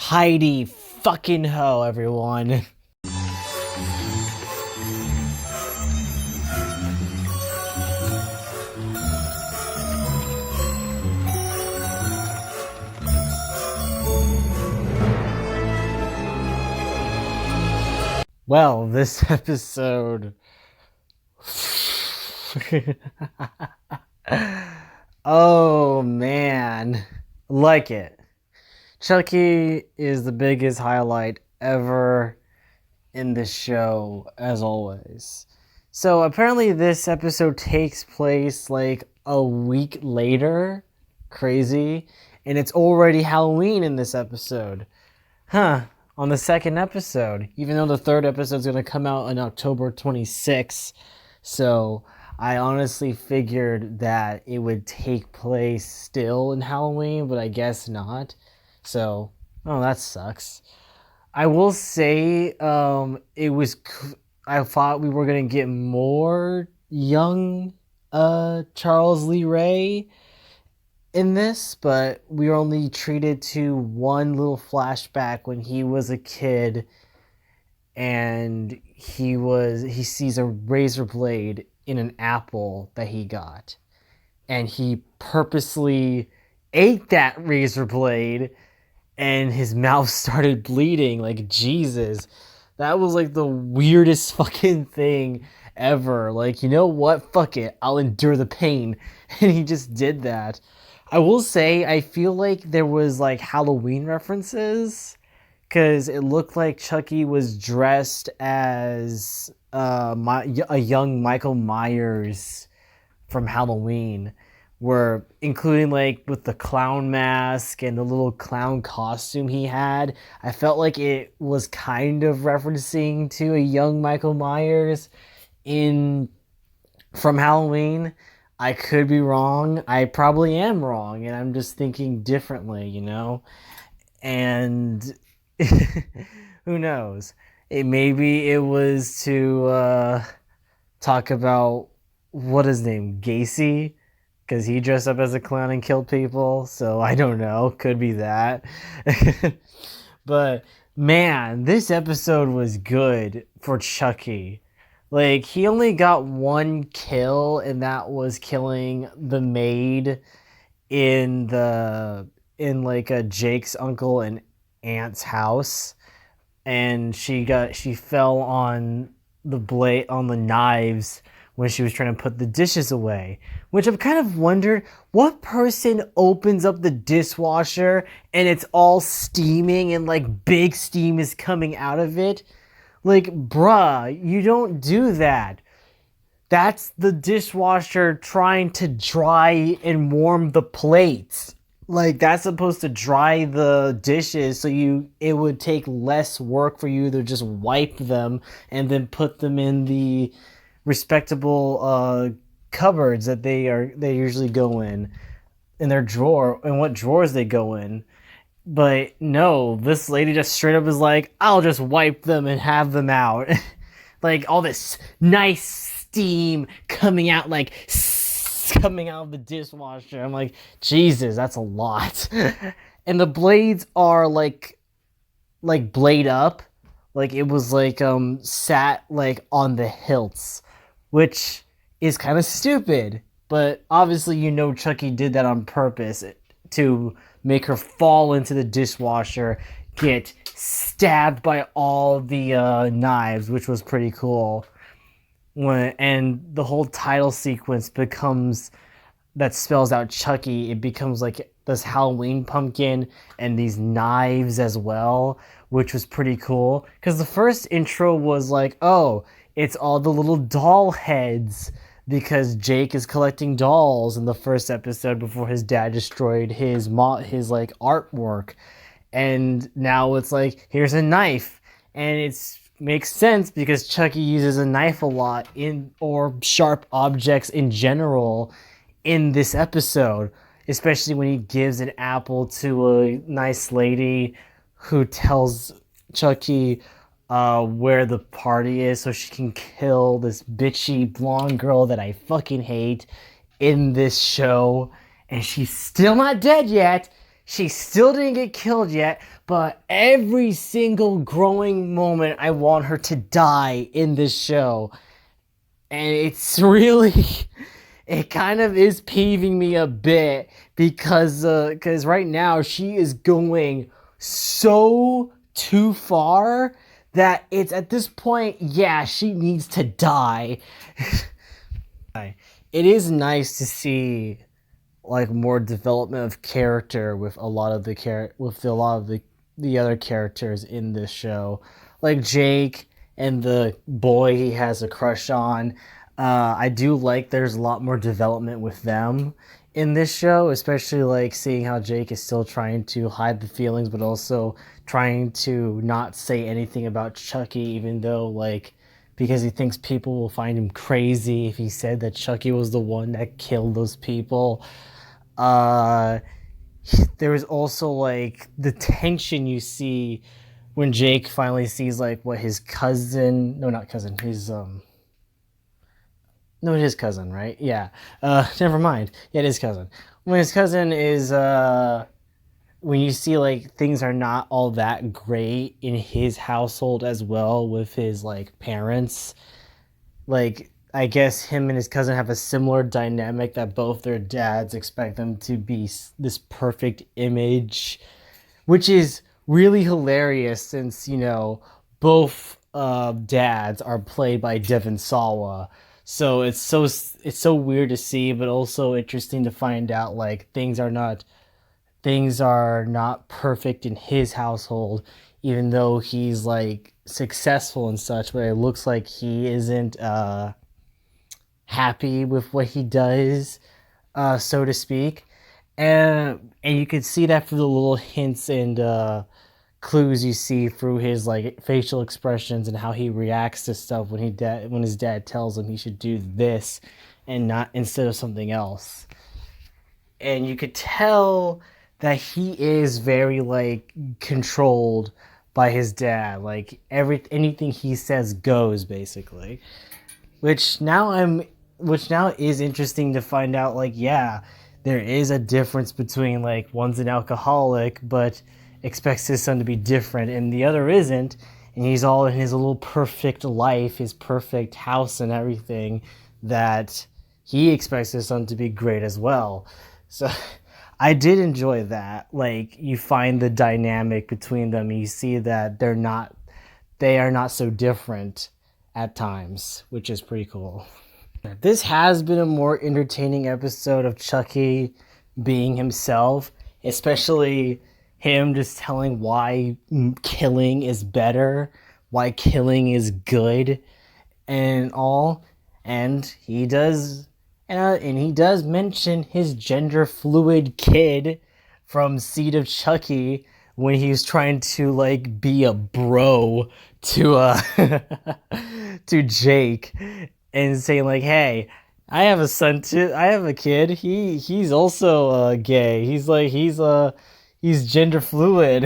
Heidi fucking ho, everyone. Well, this episode... oh, man. Like it. Chucky is the biggest highlight ever in this show, as always. So apparently this episode takes place like a week later. Crazy. And it's already Halloween in this episode. Huh. On the second episode. Even though the third episode is going to come out on October 26th. So I honestly figured that it would take place still in Halloween, but I guess not. So, oh, that sucks. I will say, I thought we were going to get more young Charles Lee Ray in this, but we were only treated to one little flashback when he was a kid and he sees a razor blade in an apple that he got. And he purposely ate that razor blade and his mouth started bleeding. Like, Jesus. That was like the weirdest fucking thing ever. Like, you know what? Fuck it. I'll endure the pain. And he just did that. I will say, I feel like there was like Halloween references. Because it looked like Chucky was dressed as a young Michael Myers from Halloween. Were including like with the clown mask and the little clown costume he had. I felt like it was kind of referencing to a young Michael Myers from Halloween. I could be wrong. I probably am wrong, and I'm just thinking differently, you know? And who knows? Maybe it was to talk about, what is his name, Gacy? Because he dressed up as a clown and killed people, so I don't know. Could be that. But, man, this episode was good for Chucky. Like, he only got one kill, and that was killing the maid in Jake's uncle and aunt's house. And she fell on the knives when she was trying to put the dishes away, which I've kind of wondered, what person opens up the dishwasher and it's all steaming and like big steam is coming out of it? Like, bruh, you don't do that. That's the dishwasher trying to dry and warm the plates. Like, that's supposed to dry the dishes so it would take less work for you to just wipe them and then put them in the respectable cupboards that they usually go in their drawer, and what drawers they go in. But no, this lady just straight up is like, I'll just wipe them and have them out. Like, all this nice steam coming out, like coming out of the dishwasher. I'm like, Jesus, that's a lot. And the blades are like blade up, like it was like sat like on the hilts, which is kind of stupid, but obviously you know Chucky did that on purpose to make her fall into the dishwasher, get stabbed by all the knives, which was pretty cool. And the whole title sequence that spells out Chucky. It becomes like this Halloween pumpkin and these knives as well, which was pretty cool. Because the first intro was like, oh, it's all the little doll heads because Jake is collecting dolls in the first episode before his dad destroyed his like artwork. And now it's like, here's a knife. And it makes sense because Chucky uses a knife a lot or sharp objects in general in this episode, especially when he gives an apple to a nice lady who tells Chucky where the party is so she can kill this bitchy blonde girl that I fucking hate in this show. And she's still not dead yet. She still didn't get killed yet, but every single growing moment, I want her to die in this show. And it's really, it kind of is peeving me a bit because right now she is going so too far that it's at this point, yeah, she needs to die. It is nice to see like more development of character with a lot of the other characters in this show, like Jake and the boy he has a crush on. I do like there's a lot more development with them in this show, especially like seeing how Jake is still trying to hide the feelings, but also trying to not say anything about Chucky, even though like because he thinks people will find him crazy if he said that Chucky was the one that killed those people. Uh, there was also like the tension you see when Jake finally sees like what his cousin, no, not cousin, his no, it is cousin, right? Yeah. Never mind. Yeah, it is cousin. When his cousin is when you see like things are not all that great in his household as well with his like parents, like I guess him and his cousin have a similar dynamic that both their dads expect them to be this perfect image, which is really hilarious since both dads are played by Devon Sawa. So it's so weird to see, but also interesting to find out like things are not perfect in his household, even though he's like successful and such. But it looks like he isn't happy with what he does, so to speak, and you could see that through the little hints and clues you see through his like facial expressions and how he reacts to stuff when his dad tells him he should do this and not instead of something else. And you could tell that he is very like controlled by his dad. Like anything he says goes basically. Which now is interesting to find out like yeah, there is a difference between like one's an alcoholic but expects his son to be different and the other isn't, and he's all in his little perfect life, his perfect house and everything, that he expects his son to be great as well. So I did enjoy that. Like you find the dynamic between them, you see that they are not so different at times, which is pretty cool. This has been a more entertaining episode of Chucky being himself, especially him just telling why killing is better, why killing is good, and all. And he does mention his gender fluid kid from Seed of Chucky when he was trying to like be a bro to to Jake and saying like, "Hey, I have a son too. I have a kid. He's also gay. He's gender fluid."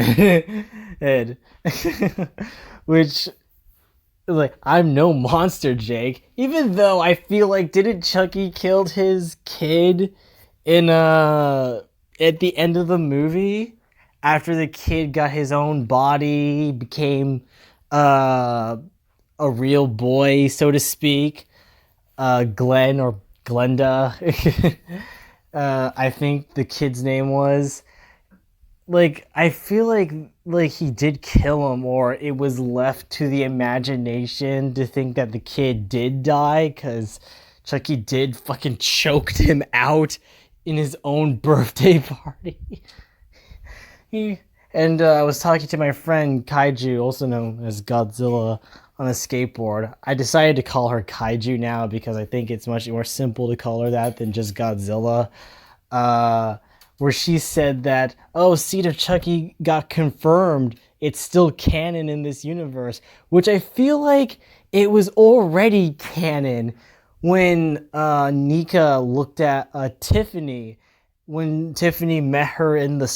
And which like I'm no monster, Jake. Even though I feel like didn't Chucky killed his kid in at the end of the movie after the kid got his own body, became uh a real boy, so to speak. Glenn or Glenda. I think the kid's name was. Like I feel like he did kill him, or it was left to the imagination to think that the kid did die, because Chucky did fucking choked him out in his own birthday party. I was talking to my friend Kaiju, also known as Godzilla, on a skateboard. I decided to call her Kaiju now because I think it's much more simple to call her that than just Godzilla. Where she said that, oh, Seed of Chucky got confirmed. It's still canon in this universe, which I feel like it was already canon when Nika looked at Tiffany, when Tiffany met her in the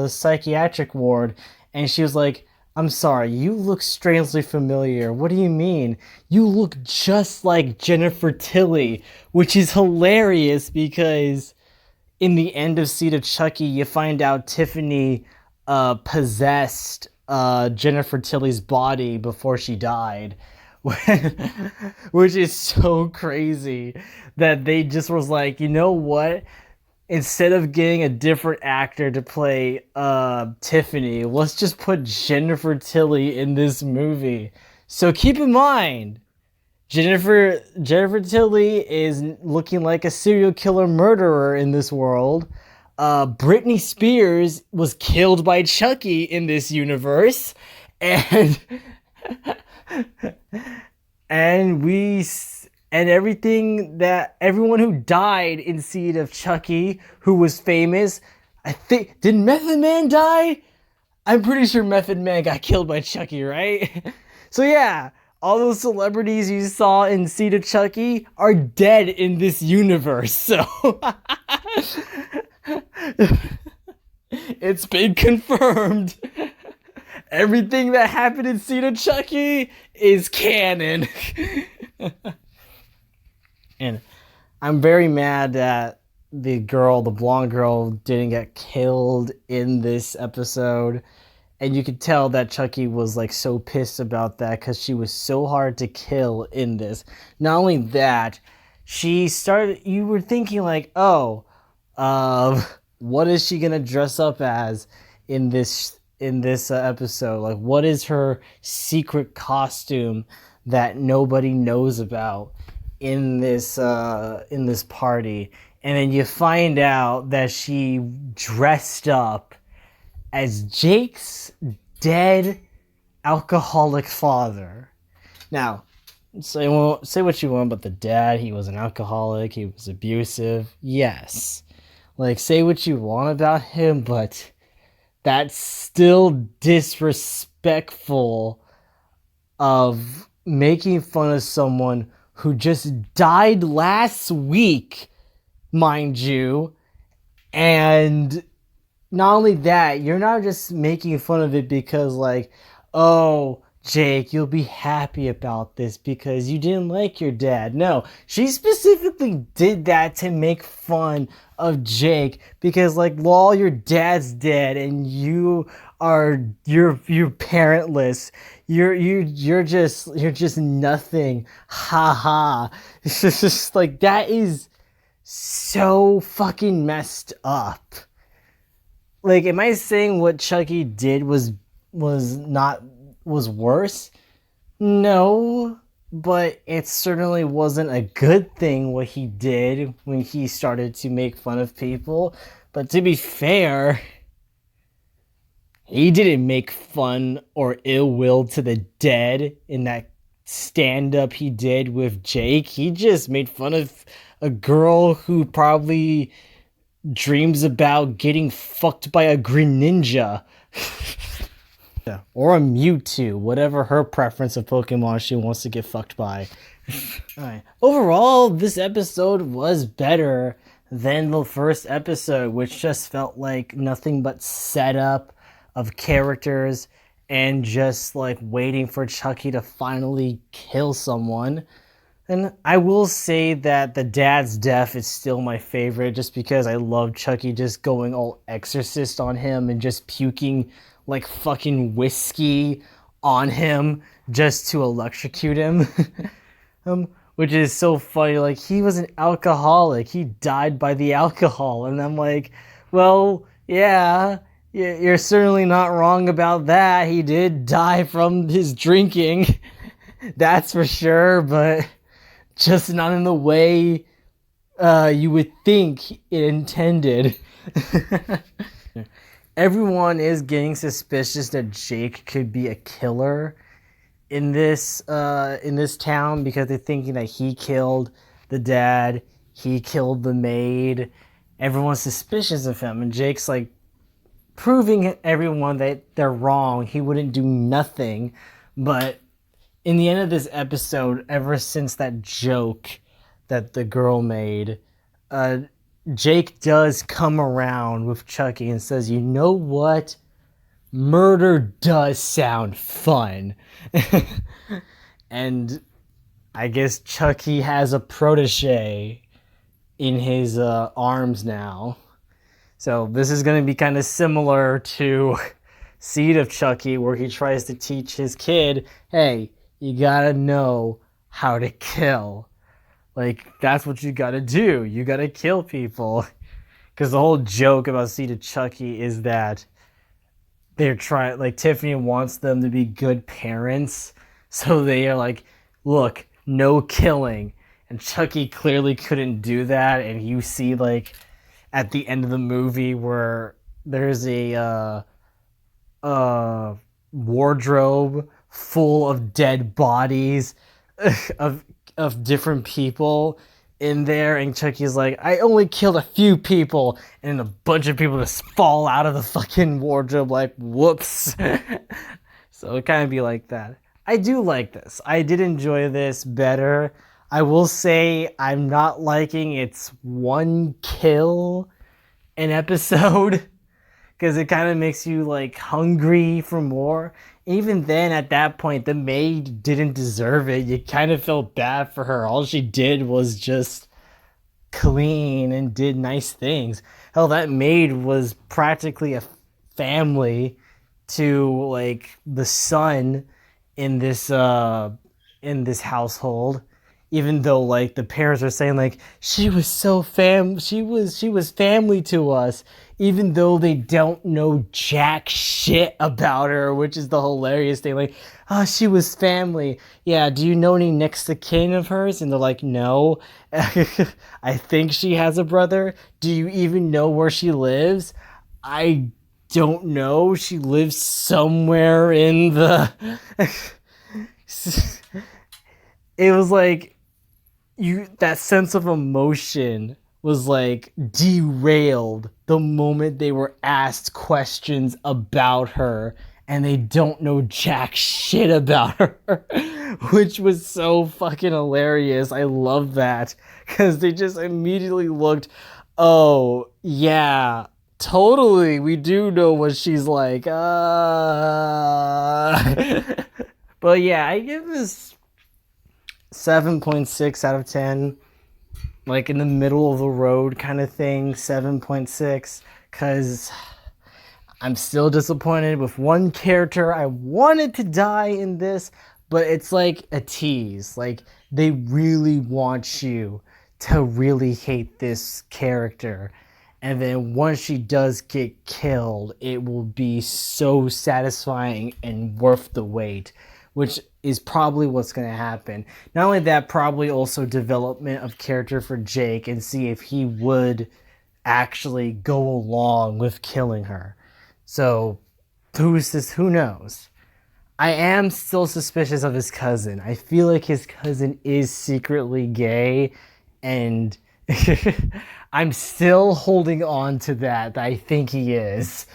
psychiatric ward, and she was like, "I'm sorry, you look strangely familiar. What do you mean? You look just like Jennifer Tilly," which is hilarious because in the end of Seed of Chucky, you find out Tiffany possessed Jennifer Tilly's body before she died. Which is so crazy that they just was like, you know what? Instead of getting a different actor to play Tiffany, let's just put Jennifer Tilly in this movie. So keep in mind, Jennifer Tilly is looking like a serial killer murderer in this world. Britney Spears was killed by Chucky in this universe, and and we and everyone who died in Seed of Chucky who was famous. I think, did Method Man die? I'm pretty sure Method Man got killed by Chucky, right? So yeah, all those celebrities you saw in Seed of Chucky are dead in this universe. So it's been confirmed. Everything that happened in Seed of Chucky is canon. And I'm very mad that the blonde girl, didn't get killed in this episode. And you could tell that Chucky was like so pissed about that because she was so hard to kill in this. Not only that, you were thinking like, oh, what is she gonna dress up as in this episode? Like, what is her secret costume that nobody knows about in this party? And then you find out that she dressed up as Jake's dead alcoholic father. Now, say what you want about the dad. He was an alcoholic. He was abusive. Yes. Like, say what you want about him, but that's still disrespectful of making fun of someone who just died last week, mind you. And not only that, you're not just making fun of it because like, oh, Jake, you'll be happy about this because you didn't like your dad. No, she specifically did that to make fun of Jake because like, lol, your dad's dead and you're parentless. You're just nothing. Ha ha. It's just like, that is so fucking messed up. Like, am I saying what Chucky did was worse? No, but it certainly wasn't a good thing what he did when he started to make fun of people. But to be fair, he didn't make fun or ill will to the dead in that stand-up he did with Jake. He just made fun of a girl who probably dreams about getting fucked by a green ninja. Or a Mewtwo, whatever her preference of Pokemon she wants to get fucked by. Alright. Overall, this episode was better than the first episode, which just felt like nothing but setup of characters and just like waiting for Chucky to finally kill someone. And I will say that the dad's death is still my favorite just because I love Chucky just going all exorcist on him and just puking like fucking whiskey on him just to electrocute him. Which is so funny. Like, he was an alcoholic. He died by the alcohol. And I'm like, well, yeah, you're certainly not wrong about that. He did die from his drinking. That's for sure, but just not in the way you would think it intended. Everyone is getting suspicious that Jake could be a killer in this town because they're thinking that he killed the dad, he killed the maid. Everyone's suspicious of him, and Jake's like proving everyone that they're wrong. He wouldn't do nothing, but in the end of this episode, ever since that joke that the girl made, Jake does come around with Chucky and says, you know what? Murder does sound fun. And I guess Chucky has a protege in his arms now. So this is going to be kind of similar to Seed of Chucky, where he tries to teach his kid, hey, you gotta know how to kill. Like, that's what you gotta do. You gotta kill people. Because the whole joke about Seed of Chucky is that they're trying, like, Tiffany wants them to be good parents. So they are like, look, no killing. And Chucky clearly couldn't do that. And you see, like, at the end of the movie where there's a wardrobe full of dead bodies of different people in there, and Chucky's like, I only killed a few people, and a bunch of people just fall out of the fucking wardrobe like, whoops. So it kind of be like that. I do like this. I did enjoy this better. I will say I'm not liking its one kill an episode because it kind of makes you like hungry for more. Even then, at that point, the maid didn't deserve it. You kind of felt bad for her. All she did was just clean and did nice things. Hell, that maid was practically a family to like the son in this household, even though like the parents are saying like she was family to us, even though they don't know jack shit about her, which is the hilarious thing. Like, oh, she was family. Yeah, do you know any next to kin of hers? And they're like, no. I think she has a brother. Do you even know where she lives? I don't know. She lives somewhere in the it was like you that sense of emotion was like derailed the moment they were asked questions about her and they don't know jack shit about her, which was so fucking hilarious. I love that because they just immediately looked, oh yeah, totally, we do know what she's like. But yeah, I give this 7.6 out of 10, like in the middle of the road kind of thing. 7.6, because I'm still disappointed with one character I wanted to die in this, but it's like a tease. Like, they really want you to really hate this character. And then once she does get killed, it will be so satisfying and worth the wait, which is probably what's going to happen. Not only that, probably also development of character for Jake and see if he would actually go along with killing her. So, who's this? Who knows? I am still suspicious of his cousin. I feel like his cousin is secretly gay, and I'm still holding on to that. I think he is.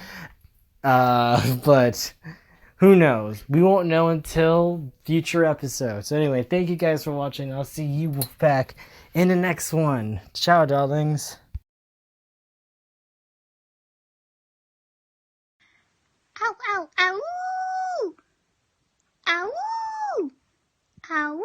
But who knows? We won't know until future episodes. So anyway, thank you guys for watching. I'll see you back in the next one. Ciao, darlings. Ow, ow, ow! Ow! Ow!